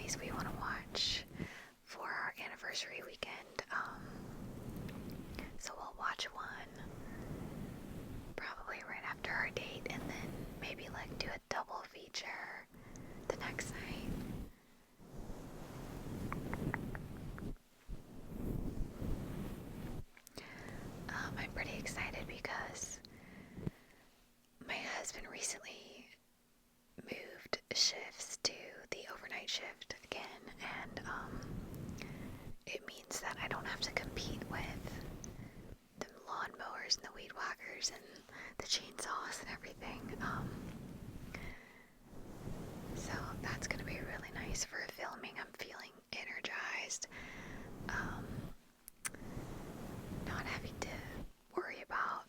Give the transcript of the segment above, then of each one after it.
movies we want to watch for our anniversary weekend. So we'll watch one probably right after our date, and then maybe like do a double feature the next night. I'm pretty excited because my husband recently moved shifts to the overnight shift again, and it means that I don't have to compete with the lawnmowers and the weed whackers and the chainsaws and everything. So that's going to be really nice for filming. I'm feeling energized. Not having to worry about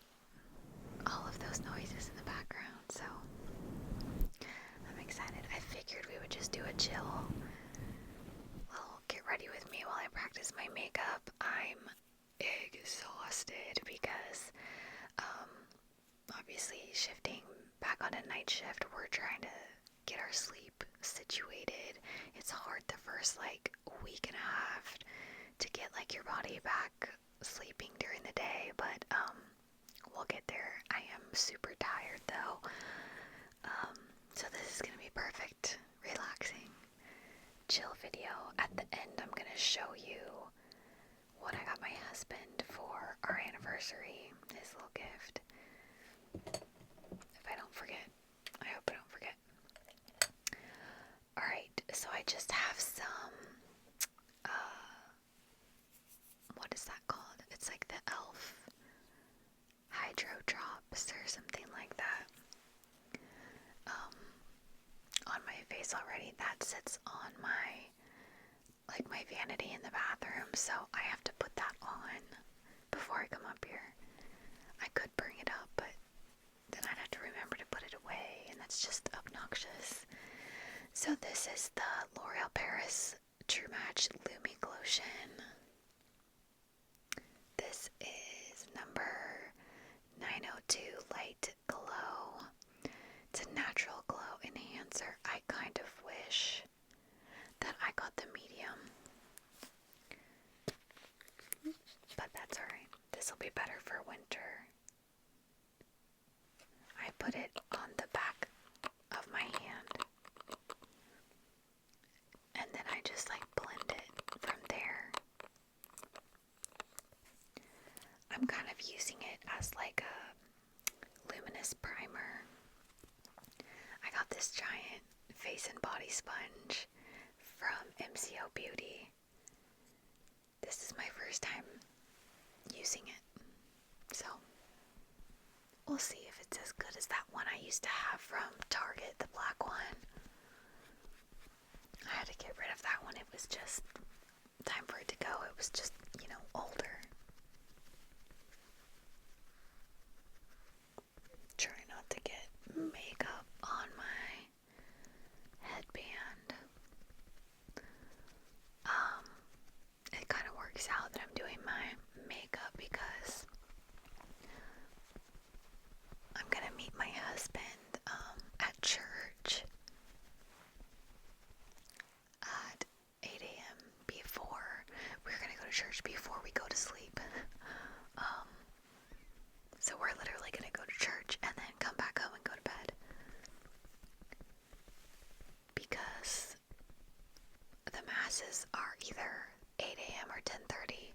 all of those noises in the background. So I'm excited. I figured we would just do a chill little get ready with me while I practice my makeup. I'm exhausted because obviously shifting back on a night shift, we're trying to get our sleep situated. It's hard the first like week and a half to get like your body back sleeping during the day, but we'll get there. I am super tired though, so this is gonna be perfect, relaxing, chill video. At the end, I'm gonna show you what I got my husband for our anniversary, his little gift. If I don't forget. I hope I don't forget. Alright, so I just have some, what is that called? It's like the e.l.f. Hydro Drops or something like that. On my face already. That sits on my vanity in the bathroom, so I have to put that on before I come up here. I could bring it up, but then I'd have to remember to put it away, and that's just obnoxious. So this is the L'Oreal Paris True Match Lumi Glotion. This is number 902 Light Glow. It's a natural glow enhancer. I kind of wish that I got the medium, but that's alright. This will be better for winter. I put it on the back of my hand, and then I just like blend it from there. I'm kind of using it as like a luminous primer. I got this giant face and body sponge from MCO Beauty. This is my first time using it, so we'll see if it's as good as that one I used to have from Target, the black one. I had to get rid of that one. It was just time for it to go. It was just, older. Try not to get makeup on my headband. It kind of works out that I'm doing my makeup because I'm gonna meet my husband at church at 8 a.m. We're gonna go to church before we go to sleep. So we're literally gonna go to church and then come back home and go to bed. Because the masses are either 8 a.m. or 10:30.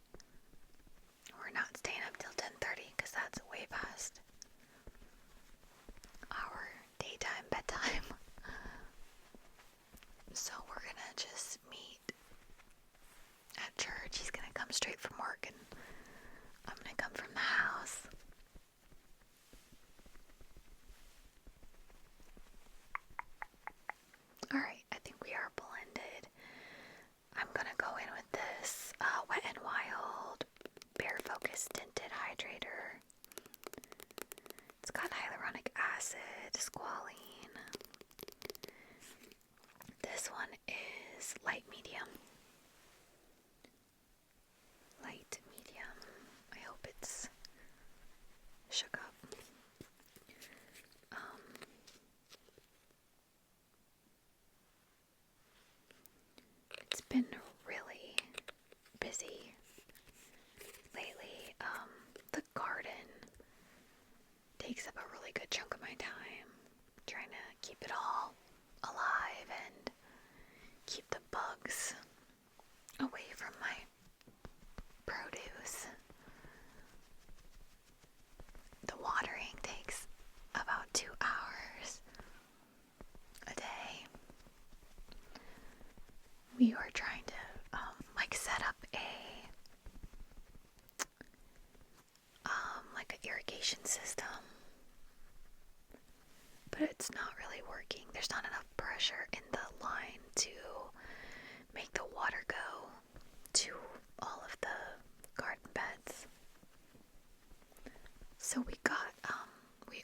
We're not staying up till 10:30 because that's way past our daytime bedtime. So we're gonna just meet at church. He's gonna come straight from work and I'm gonna come from the house. Alright, I think we are blended. I'm gonna go in with this Wet n Wild Bare Focus Tinted Hydrator. It's got hyaluronic acid, squalene. This one is light medium. Light medium. I hope it's shook up. been really busy lately. The garden takes up a really good chunk of my time, trying to keep it all alive and keep the bugs away from my produce. The watering takes about 2 hours a day. We were trying to set up an irrigation system, but it's not really working. There's not enough pressure in the line to make the water go to all of the garden beds. So we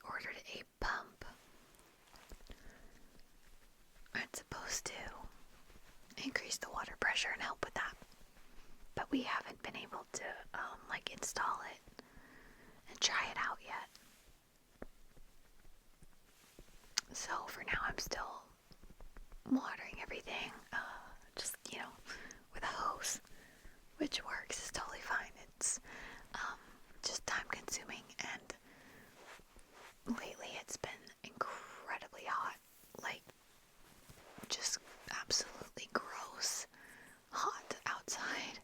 ordered a pump. It's supposed to increase the water pressure and help with that, but we haven't been able to install it and try it out yet. So for now I'm still watering everything, just, with a hose, which works, is totally fine. It's just time consuming, and lately it's been incredibly hot, just absolutely gross hot outside.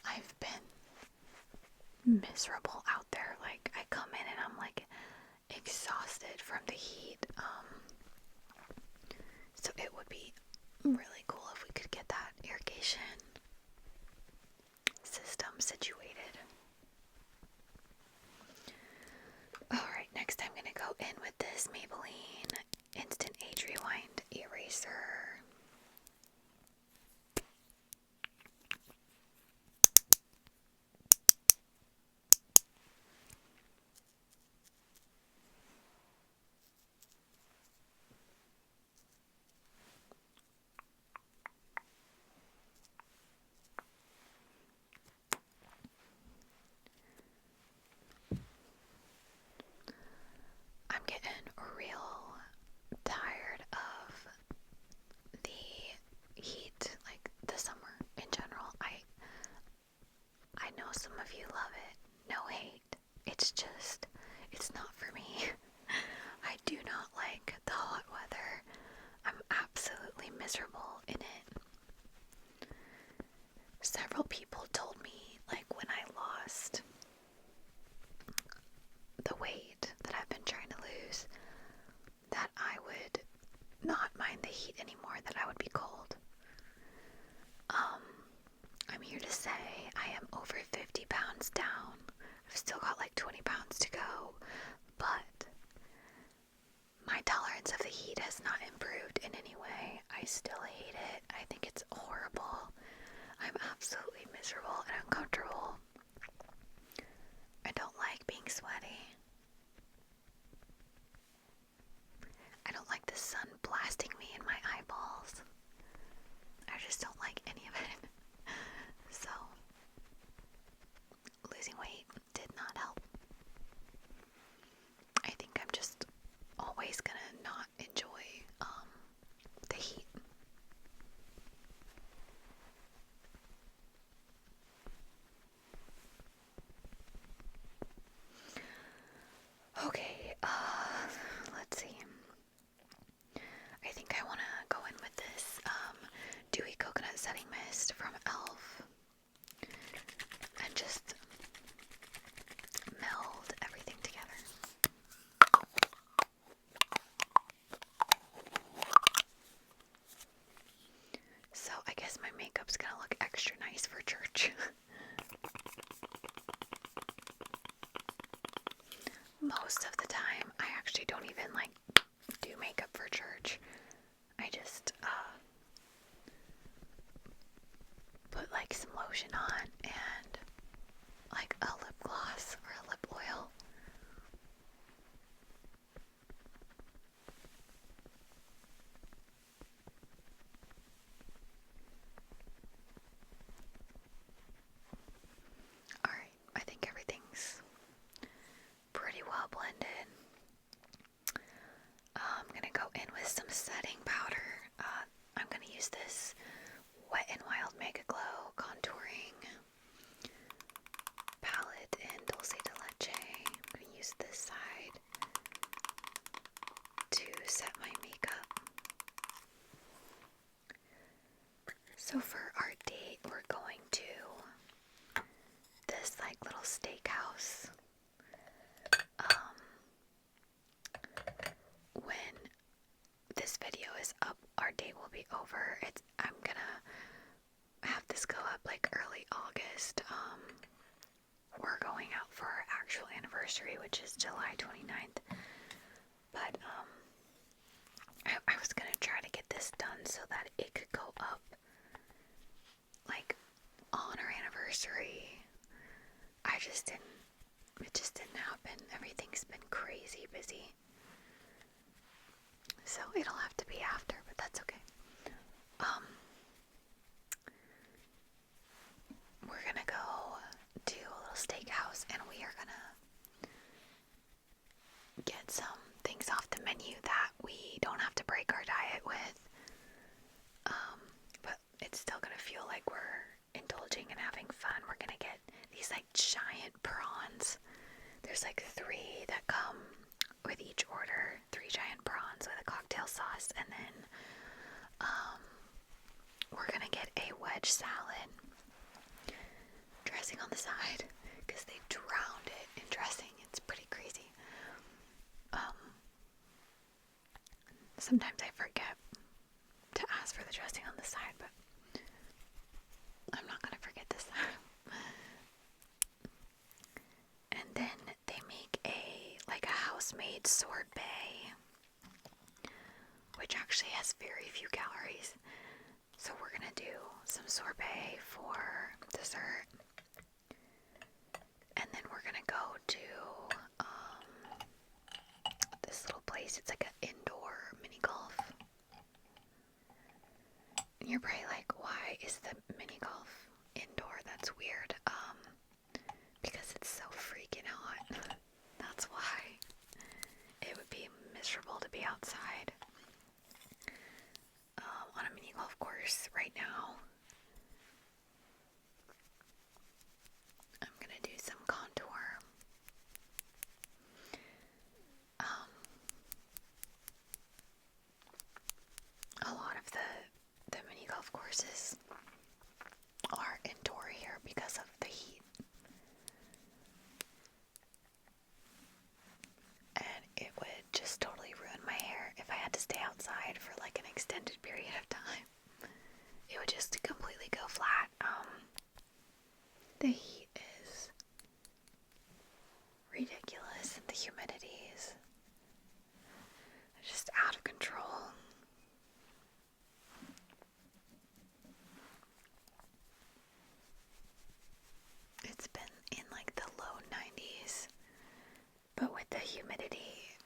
I've been miserable out there. I come in and I'm exhausted from the heat. So it would be really cool if we could get that irrigation system situated. Alright, next I'm gonna go in with this Maybelline Instant Age Rewind Eraser. I'm getting real tired of the heat, the summer in general. I know some of you love it. No hate. It's not for me. I do not like the hot weather. I'm absolutely miserable in it. Several people told me, when I lost the weight that I've been trying to lose, that I would not mind the heat anymore, that I would be cold. I'm here to say I am over 50 pounds down. I've still got 20 pounds to go, but my tolerance of the heat has not improved in any way. I still hate it. I think it's horrible. I'm absolutely miserable and uncomfortable. I don't like being sweaty. I don't like the sun blasting me in my eyeballs. I just don't like any of it. So, losing weight did not help. I think I'm just always gonna not enjoy the heat. Okay, let's see. I think I want to go in with this Dewy Coconut Setting Mist from e.l.f. and just meld everything together. So I guess my makeup's gonna look extra nice for church. Most of the time, I actually don't even do makeup for church. I just put some lotion on and a lip gloss or a lip oil. Alright, I think everything's pretty well blended. I'm gonna go in with some setting powder. I'm gonna use this Wet n Wild Mega Glow Contouring Palette in Dulce de Leche. I'm going to use this side to set my makeup. So for our date, we're going to this like little steakhouse. When this video is up, our date will be over. I'm gonna have this go up like early August. We're going out for our actual anniversary, which is July 29th. But I was gonna try to get this done so that it could go up like on our anniversary. It just didn't happen. Everything's been crazy busy. So it'll have to be after, but that's okay. We're gonna go to a little steakhouse and we are gonna get some things off the menu that we don't have to break our diet with. But it's still gonna feel like we're indulging and having fun. We're gonna get these like giant prawns. There's like 3 that come with each order. 3 giant prawns with a cocktail sauce, and then we're gonna get a wedge salad. Dressing on the side because they drowned it in dressing. It's pretty crazy. Sometimes I forget to ask for the dressing on the side, but I'm not gonna forget this time. And then they make a house-made sorbet, which actually has very few calories. So we're gonna do some sorbet for dessert. And then we're gonna go to this little place. It's like an indoor mini golf. And you're probably like, why is the mini golf indoor? That's weird. Because it's so freaking hot. That's why. It would be miserable to be outside on a mini golf course right now. I'm gonna do some contour. A lot of the mini golf courses are indoor here because of the heat. And it would just totally ruin my hair if I had to stay outside for like an extended period of time. It would just completely go flat. The heat is ridiculous and the humidity is just out of control. It's been in like the low 90s, but with the humidity,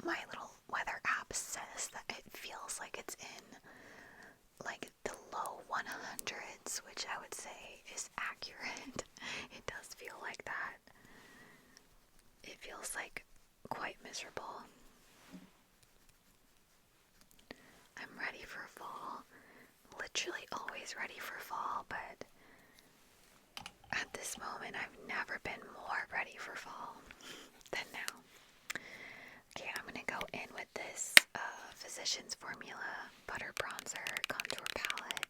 my little weather app says that it feels like it's in like the low 100s, which I would say is accurate. It does feel like that. It feels like quite miserable. I'm ready for fall. Literally always ready for fall, but at this moment I've never been more ready for fall than now. Okay, I'm gonna go in with this Physicians Formula Butter Bronzer Contour Palette.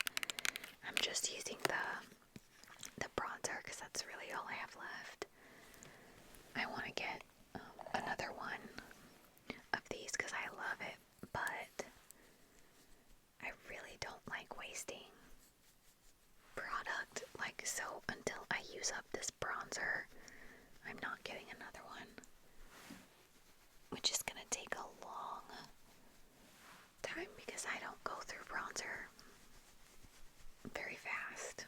I'm just using the bronzer because that's really all I have left. I want to get another one of these because I love it, but I really don't like wasting product. Like, so until I use up this bronzer, I'm not getting another one, which is gonna take a long time because I don't go through bronzer very fast.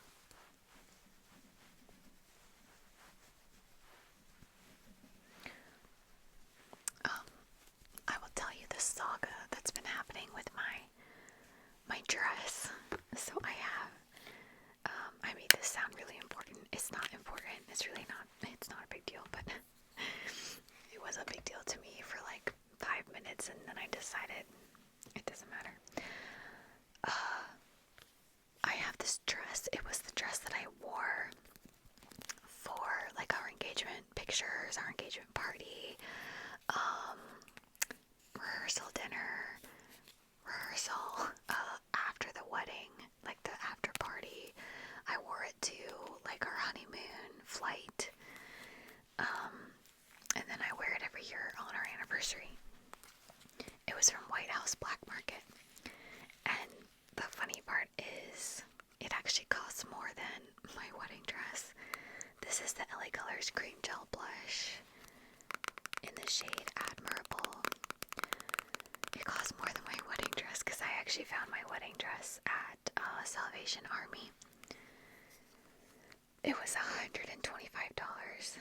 I will tell you the saga that's been happening with my dress. So I have, I made this sound really important. It's not important. It's really not. It's not a big deal, but it was a big deal to me for like 5 minutes, and then I decided it doesn't matter. this dress. It was the dress that I wore for like our engagement pictures, our engagement party, rehearsal dinner, rehearsal, after the wedding, like the after party. I wore it to like our honeymoon flight. And then I wear it every year on our anniversary. It was from White House Black Market. And the funny part is, it actually costs more than my wedding dress. This is the LA Colors Cream Gel Blush in the shade Admirable. It costs more than my wedding dress because I actually found my wedding dress at Salvation Army. It was $125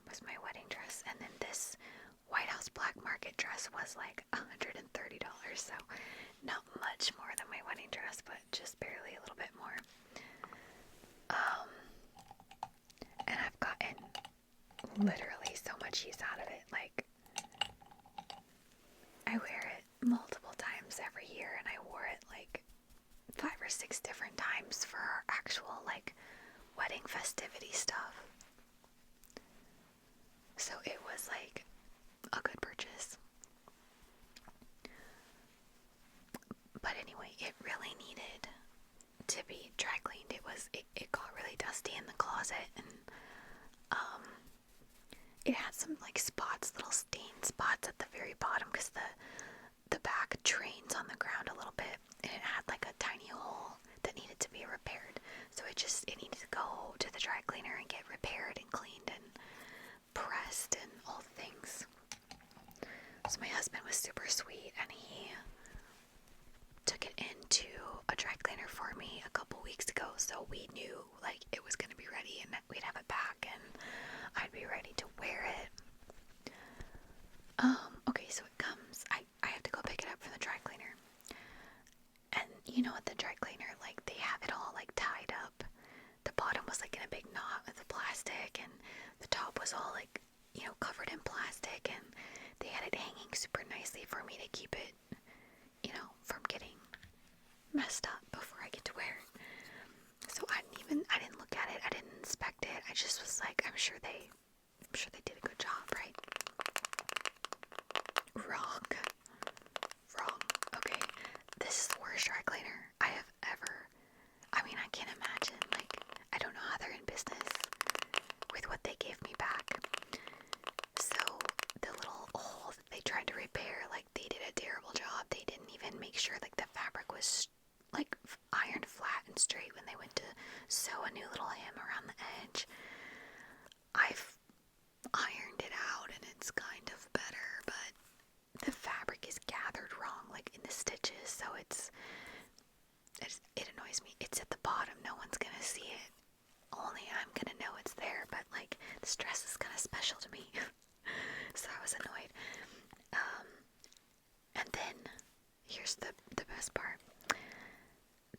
was my wedding dress, and then this White House Black Market dress was like $130, so not much more than my wedding dress, but just barely a little bit more. And I've gotten literally so much use out of it. Like, I wear it multiple times every year, and I wore it like 5 or 6 different times for our actual like wedding festivity stuff. So it was like a good purchase. But anyway, it really needed to be dry cleaned. It got really dusty in the closet, and it had some like spots, little stain spots at the very bottom, because the back drains on the ground a little bit, and it had like a tiny hole that needed to be repaired. So it needed to go to the dry cleaner and get repaired and cleaned and pressed and all the things. So my husband was super sweet, and he took it into a dry cleaner for me a couple weeks ago, so we knew like it was going to be ready and we'd have it back and I'd be ready to wear it. Okay, so it comes, I have to go pick it up from the dry cleaner, and you know, at the dry cleaner, like, they have it all like tied up. The bottom was like in a big knot with the plastic, and the top was all like, you know, covered in plastic, and they had it hanging super nicely for me to keep it, you know, from getting messed up before I get to wear it. So I didn't look at it, I didn't inspect it, I just was like, I'm sure they did a good job, right? Wrong. Okay, this is the worst dry cleaner I have ever, I mean, I can't imagine, like, I don't know how they're in business with what they gave me back. So the little hole that they tried to repair, like, they did a terrible job. They didn't even make sure like the fabric was like ironed flat and straight when they went to sew a new little hem around the edge. I've ironed it out and it's kind of better, but the fabric is gathered wrong, like in the stitches, so it annoys me. It's at the bottom, no one's gonna see it, only I'm gonna know it's there, but like, this dress is kind of special to me. So I was annoyed. And then here's the best part.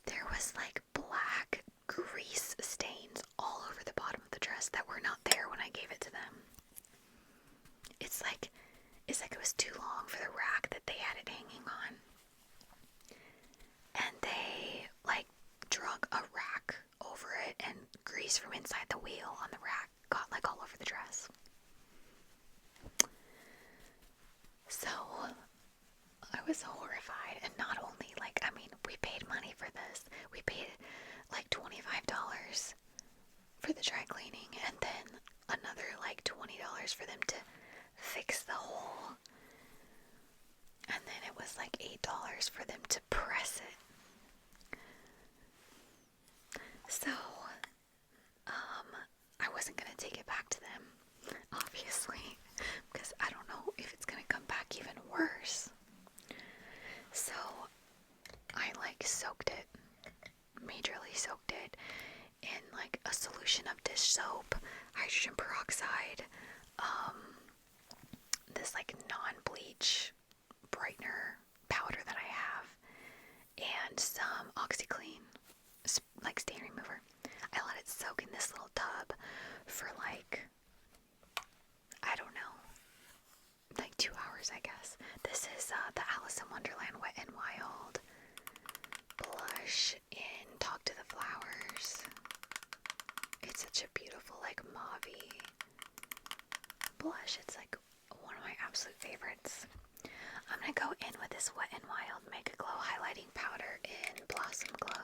There was like black grease stains all over the bottom of the dress that were not there when I gave it to them. It's like it was too long for the rack that they had it hanging on. And they like drug a rack over it, and grease from inside the wheel on the rack got like all over the dress. So I was horrified, and not only, like, I mean, we paid money for this. We paid like $25 for the dry cleaning, and then another like $20 for them to fix the hole. And then it was like $8 for them to press it. So, I wasn't gonna take it back to them, obviously, because I don't know if it's gonna come back even worse. So I like soaked it, majorly soaked it in like a solution of dish soap, hydrogen peroxide, this like non-bleach brightener powder that I have, and some OxyClean, like stain remover. I let it soak in this little tub for like, I don't know, like 2 hours, I guess. This is the Alice in Wonderland Wet n Wild blush in Talk to the Flower. such a beautiful, like, mauve-y blush. It's like one of my absolute favorites. I'm gonna go in with this Wet n Wild Make a Glow highlighting powder in Blossom Glow.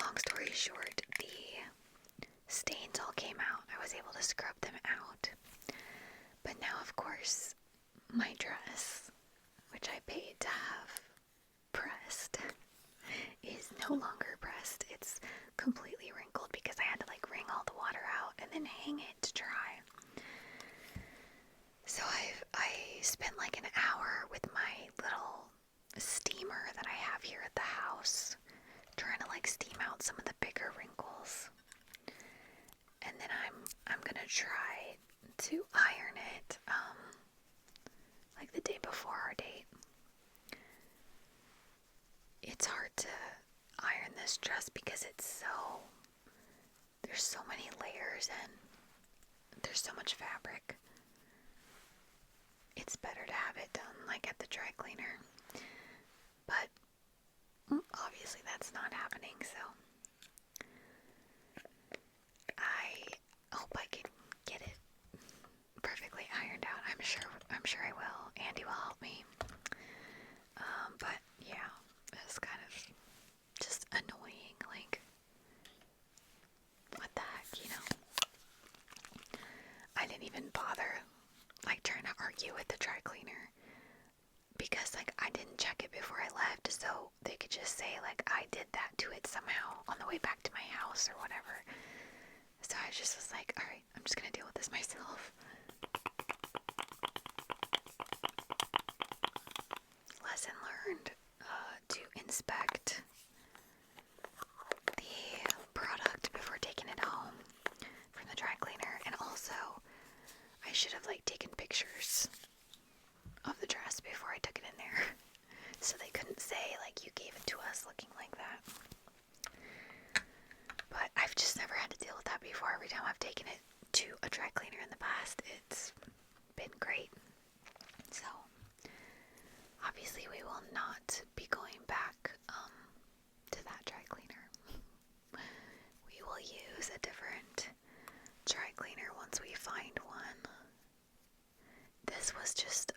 Long story short, the stains all came out. I was able to scrub them out. But now, of course, my dress, which I paid to have pressed, is no longer pressed. It's completely wrinkled because I had to like wring all the water out and then hang it to dry. So I spent like an hour with my little steamer that I have here at the house, trying to like steam out some of the bigger wrinkles. And then I'm gonna try to iron it like the day before our date. It's hard to iron this dress because there's so many layers and there's so much fabric. It's better to have it done like at the dry cleaner. But obviously that's not happening, so I hope I can get it perfectly ironed out. I'm sure I will. Andy will help me. But yeah, it's kind of just annoying. Like, what the heck, you know? I didn't even bother like trying to argue with the dry cleaner because like I didn't check it before I left, so they could just say like I did that to it somehow on the way back to my house or whatever. So I just was like, alright, I'm just gonna deal with this myself. Lesson learned, to inspect the product before taking it home from the dry cleaner, and also I should have like taken pictures of the dress before I took it in there so they couldn't say like you gave it to us looking like that. But I've just never had to deal with that before. Every time I've taken it to a dry cleaner in the past, it's been great. So obviously we will not be going back to that dry cleaner. We will use a different dry cleaner once we find one. This was just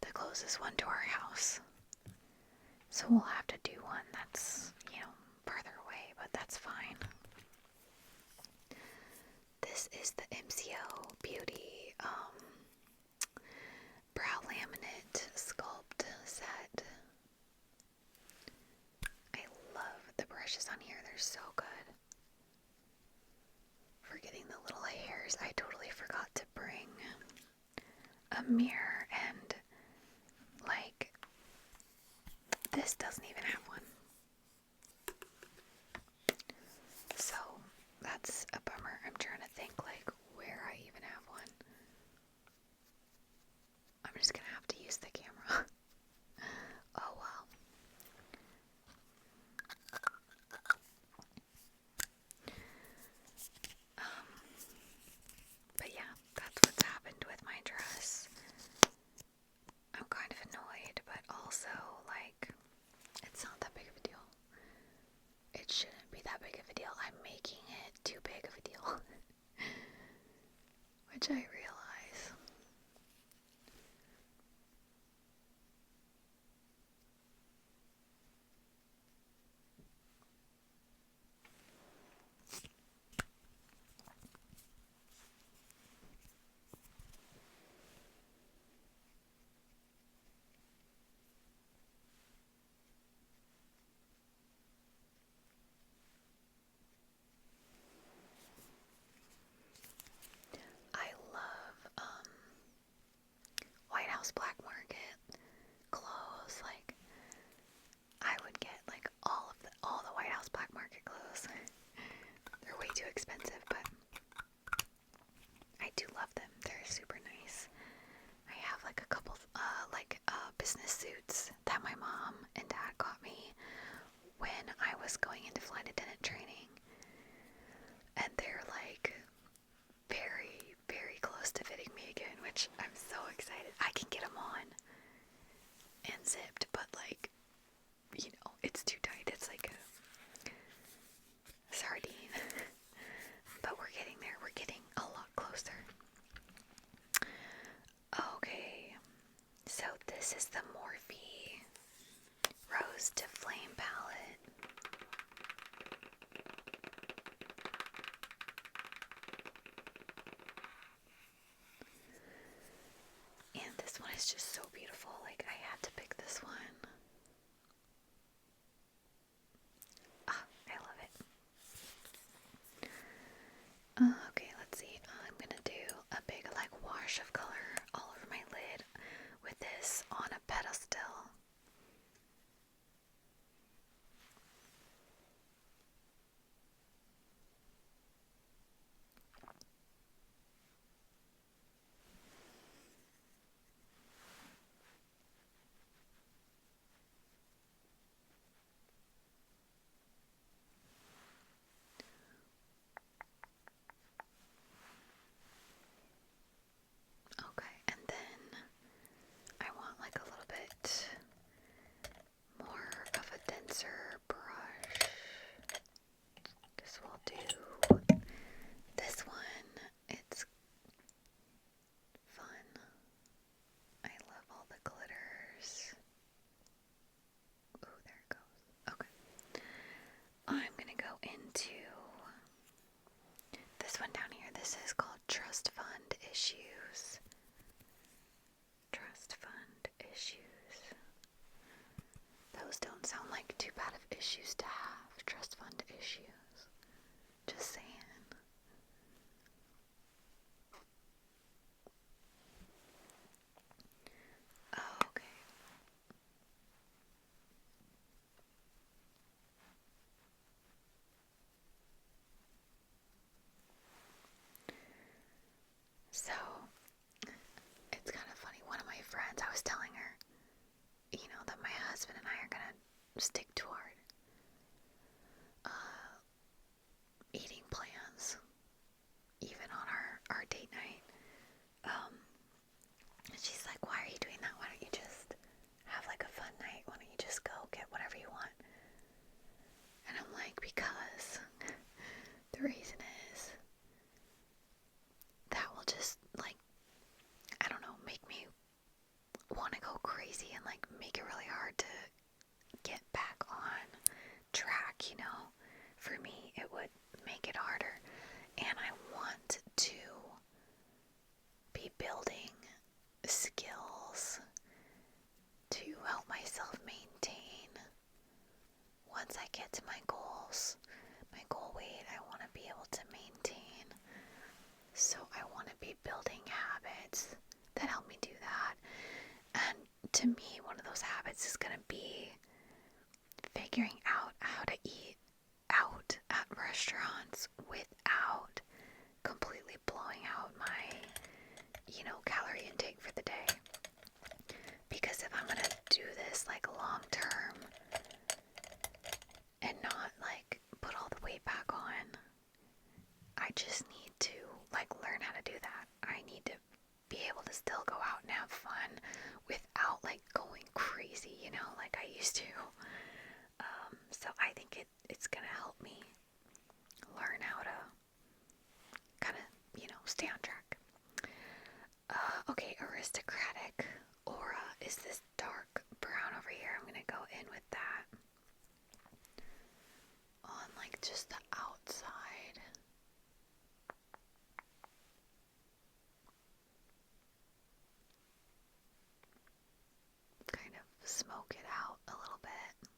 the closest one to our house. So we'll have to do one that's, farther away, but that's fine. This is the MCO Beauty Brow Laminate Sculpt Set. I love the brushes on here. They're so good. For getting the little hairs, I totally forgot to bring a mirror, and like this doesn't even have one. So that's a bummer. I'm trying to think like where I even have one. I'm just gonna have to use the camera. Oh well. But yeah, that's what's happened with my dress. I'm kind of annoyed, but also like it's not that big of a deal. It shouldn't be that big of a deal. I'm making it too big of a deal. Which I realize. I love White House Black Market clothes. Like I would get like all the White House Black Market clothes. They're way too expensive, but I do love them. They're super nice. I have like a couple business suits that my mom and dad got me when I was going into flight attendant training. And they're like very, very close to fitting me again, which I'm so excited. I can get them on and zipped, but like, it's too tight. It's like this To Flame palette. And this one is just so beautiful. Like, I had to pick this one. Ah, I love it. Okay, let's see. I'm gonna do a big, like, wash of color all over my lid with this on a pedestal. Okay, and then I want like a little bit more of a denser brush. This will do. This one, it's fun. I love all the glitters. Ooh, there it goes. Okay. I'm gonna go into this one down here. This is called Trust Fund Issues. Trust Fund Issues. Those don't sound like too bad of issues to have. Trust Fund Issues. Just saying. Oh, okay. So, it's kind of funny. One of my friends, I was telling her, that my husband and I are gonna stick to our eating plans, even on our date night. And she's like, why are you doing that? Why don't you just have like a fun night? Why don't you just go get whatever you want? And I'm like, because the reason is that will just, like, I don't know, make me want to go crazy and like make it really hard to get back on track, For me, it would make it harder. And I want to be building skills to help myself maintain once I get to my goals, my goal weight. I want to be able to maintain. So I want to be building habits that help me do that. And to me, one of those habits is going to be figuring out how to eat out at restaurants without completely blowing out my, calorie intake for the day. Because if I'm going to do this like long term and not like put all the weight back on, I just need to like learn how to do that. I need to be able to still go out and have fun without like going crazy, like I used to. So I think it's gonna help me learn how to kind of, stay on track. Okay, Aristocratic Aura is this dark brown over here. I'm gonna go in with that on like just the outside. Kind of smoke it out a little bit.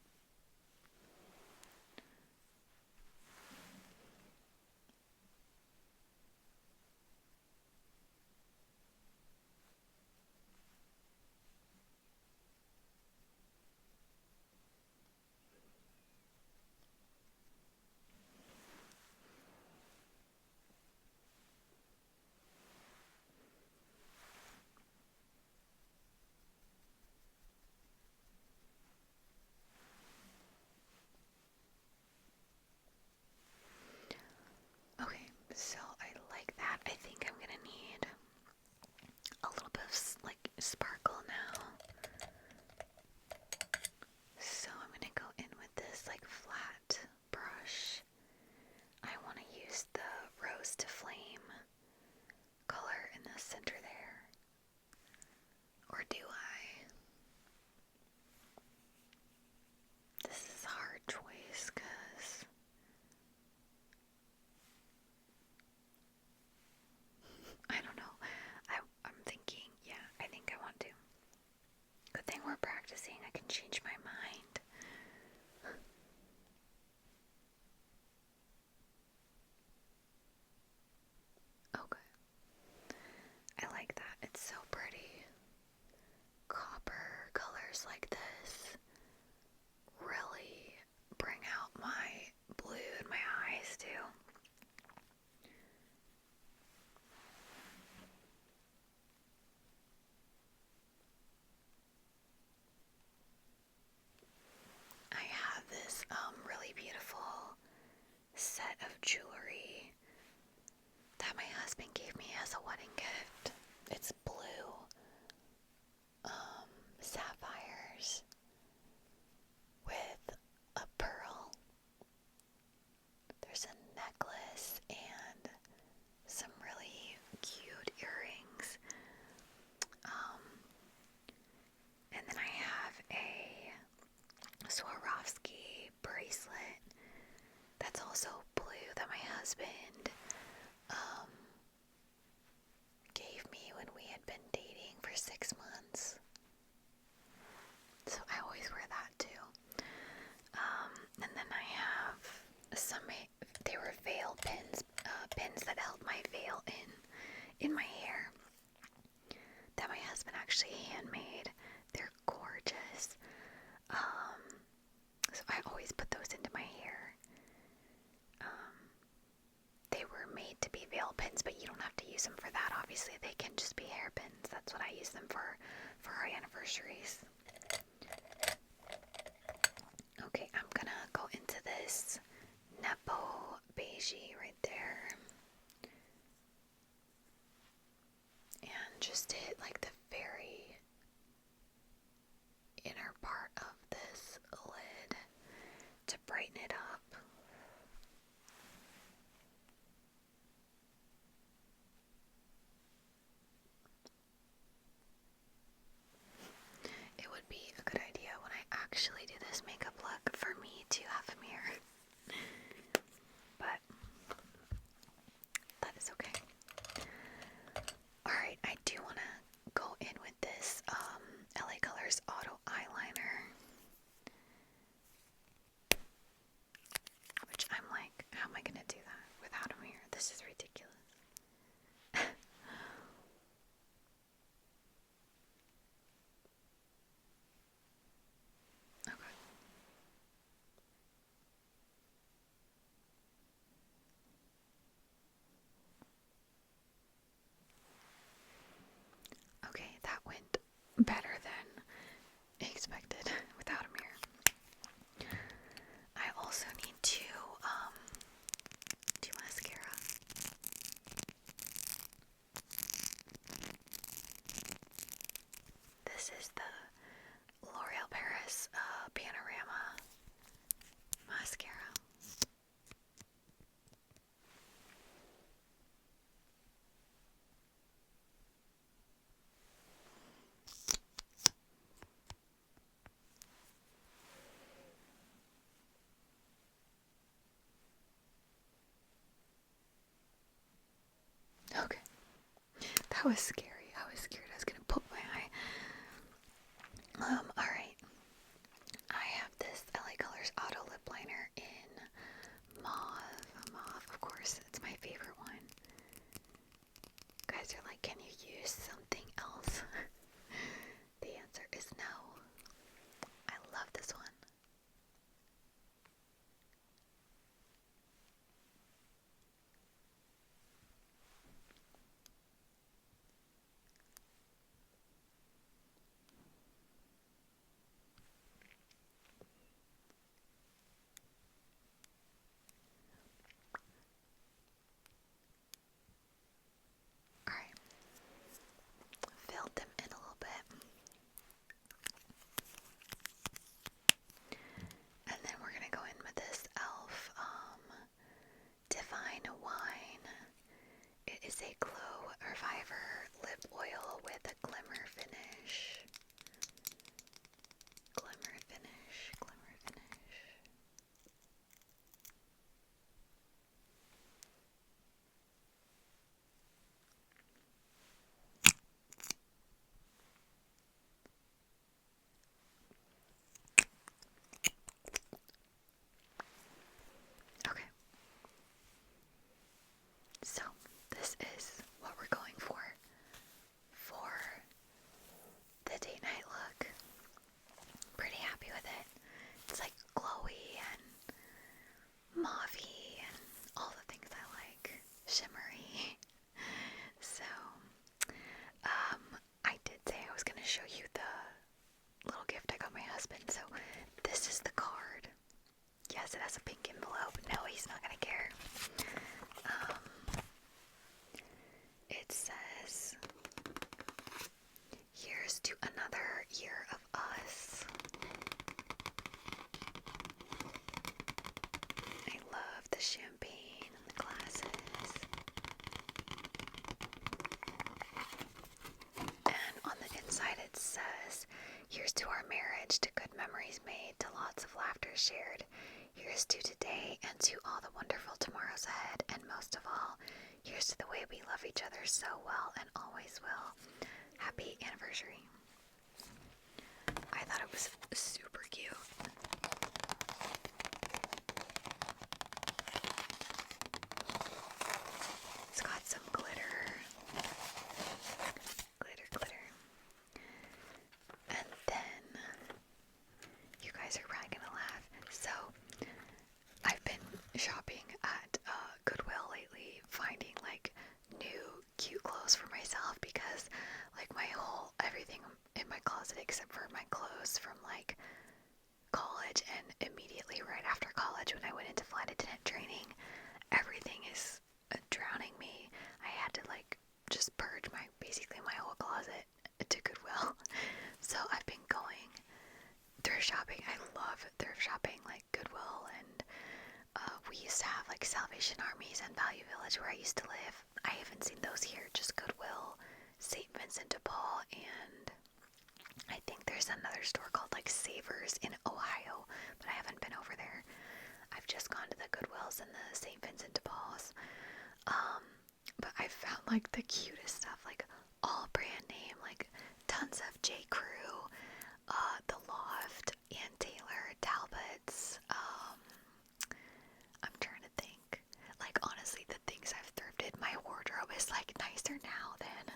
set of jewelry that my husband gave me as a wedding gift. It's blue sapphires with a pearl. There's a necklace and some really cute earrings. And then I have a Swarovski bracelet that's also blue that my husband gave me when we had been dating for 6 months. So I always wear that too. And then I have they were veil pins, pins that held my veil in my hair that my husband actually handmade. They're gorgeous. So I always put those into my hair. They were made to be veil pins, but you don't have to use them for that. Obviously, they can just be hairpins. That's what I use them for our anniversaries. Okay, I'm gonna go into this Nepo beigey right there. And just hit like the very inner part of this lid to brighten it up. It would be a good idea when I actually do this makeup look for me to have a mirror. But that is okay. Alright, I do want to go in with this LA Colors Auto Eyeliner. Which I'm like, how am I going to do that without a mirror? This is ridiculous. Okay. Okay, that went better than expected without a mirror. I also need to do mascara. This is the L'Oreal Paris Panorama mascara. Okay. That was scary. I was scared I was gonna poke my eye. Alright. I have this LA Colors Auto Lip Liner in mauve. Mauve, of course, it's my favorite one. Guys are like, can you use something else? The answer is no. I love this one. Alright. Filled them in a prayers shared. Here's to today and to all the wonderful tomorrows ahead, and most of all, here's to the way we love each other so well and always will. Happy anniversary. I thought it was super cute. It's got some glitter. Glitter. And then, you guys are probably gonna laugh. So, I've been shopping at Goodwill lately, finding like new cute clothes for myself because like everything in my closet except for my clothes from like college and immediately right after college when I went into flight attendant training, everything is drowning me. I had to like just purge basically my whole closet to Goodwill. So I've been going thrift shopping. I love thrift shopping, like Goodwill, and we used to have like Salvation Armies and Value Village where I used to live. I haven't seen those here, just Goodwill, St. Vincent de Paul, and I think there's another store called like Savers in Ohio, but I haven't been over there. I've just gone to the Goodwills and the St. Vincent de Pauls. But I found like the cutest stuff, like all brand name, like tons of J. Crew, The Loft, Ann Taylor, Talbots. I'm trying to think. Like honestly, the things I've thrifted, my wardrobe is like nicer now than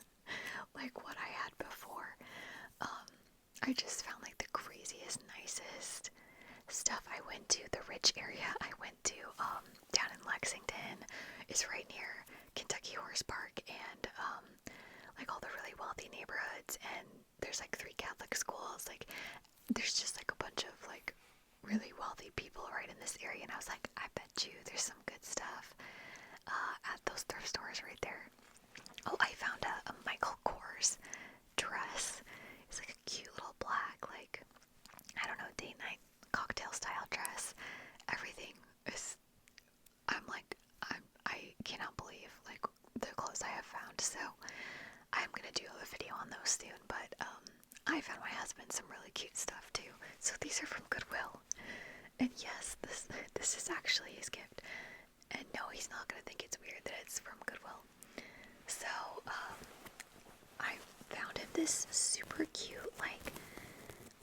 like what I had before. I just found like the craziest, nicest stuff. I went to the rich area. I went to down in Lexington, is right near Kentucky Horse Park, and like all the really wealthy neighborhoods, and there's like 3 Catholic schools. Like there's just like a bunch of like really wealthy people right in this area, and I was like, I bet you there's some good stuff at those thrift stores right there. Oh, I found a Michael Kors dress. It's like a cute little black, like, I don't know, date night cocktail style dress. Everything is, I cannot believe like the clothes I have found. So I'm gonna do a video on those soon, but I found my husband some really cute stuff too. So these are from Goodwill. And yes, this is actually his gift. And no, he's not gonna think it's weird that it's from Goodwill. So I found him this super cute, like,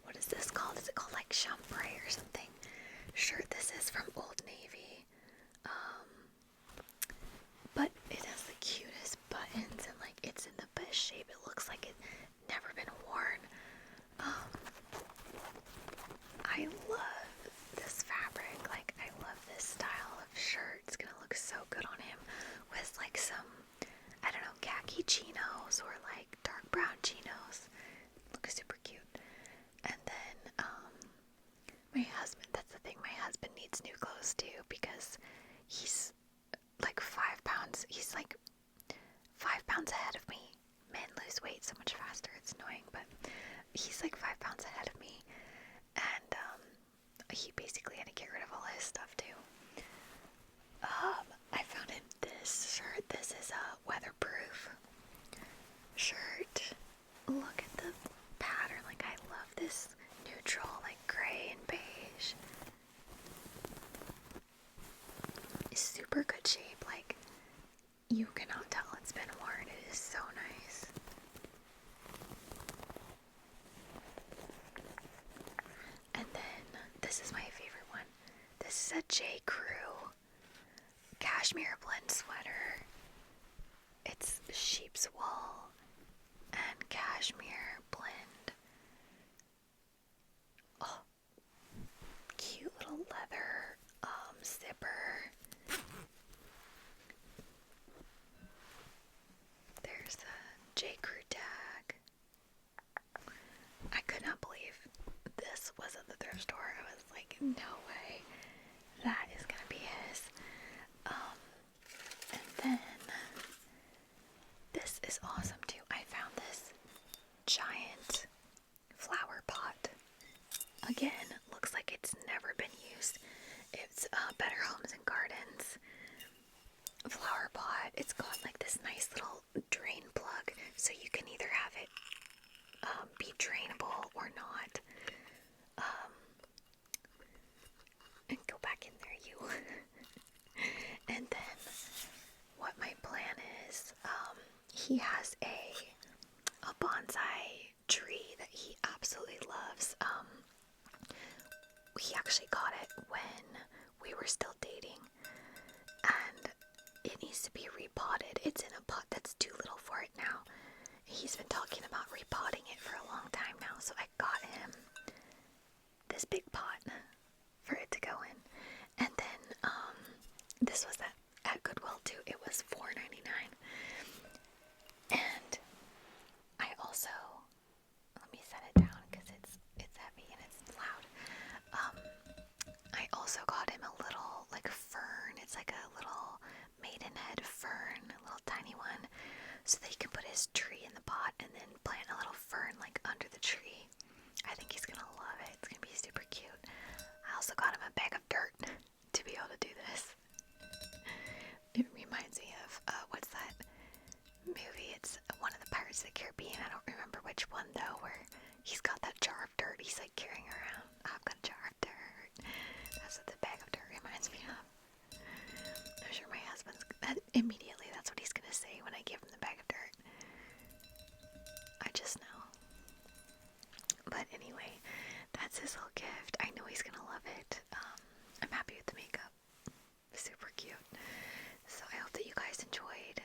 what is this called? Is it called like chambray or something? Shirt. This is from Old Navy. But it has the cutest buttons and like it's in the best shape. It looks like it's never been worn. I love this fabric. Like I love this style of shirt. It's gonna look so good on him with like some, I don't know, khaki chinos or like dark brown chinos. Looks super cute. And then my husband, that's the thing, my husband needs new clothes too because he's like 5 pounds, he's like 5 pounds ahead of me. Men lose weight so much faster, it's annoying, but he's like 5 pounds ahead of me, and he basically had to get rid of all his stuff too. I found him this shirt. This is a weatherproof shirt. Look at the pattern, like I love this neutral, like gray and beige. It's super good shape, like you cannot tell it's been worn. It is so nice. And then this is my favorite one. This is a J. Crew cashmere blend sweater. It's sheep's wool and cashmere blend. Oh, cute little leather zipper. There's the J. Crew tag. I could not believe this was at the thrift store. I was like, no way. That is gonna be his. And then this is awesome too. I found this giant flower pot. Again, looks like it's never been used. It's Better Homes and Gardens flower pot. It's got like this nice little drain plug, so you can either have it be drainable or not. he has a bonsai tree that he absolutely loves. He actually got it when we were still dating, and it needs to be repotted. It's in a pot that's too little for it now. He's been talking about repotting it for a long time now, so I got him this big pot for it to go in. And then this was at Goodwill too. It was $4.99. And I also, let me set it down because it's heavy and it's loud. I also got him a little like fern. It's like a little maidenhead fern, a little tiny one, so that he can put his tree in the pot and then plant a little fern like under the tree. I think he's gonna love it. It's gonna be super cute. I also got him a bag of dirt to be able to do this. It reminds me of what's that movie? It's one of the Pirates of the Caribbean. I don't remember which one though, where he's got that jar of dirt he's like carrying around. I've got a jar of dirt. That's what the bag of dirt reminds me of. I'm sure my husband's immediately that's what he's gonna say when I give him the bag of dirt. I just know. But anyway, that's his little gift. I know he's gonna love it. I'm happy with the makeup. Super cute. So I hope that you guys enjoyed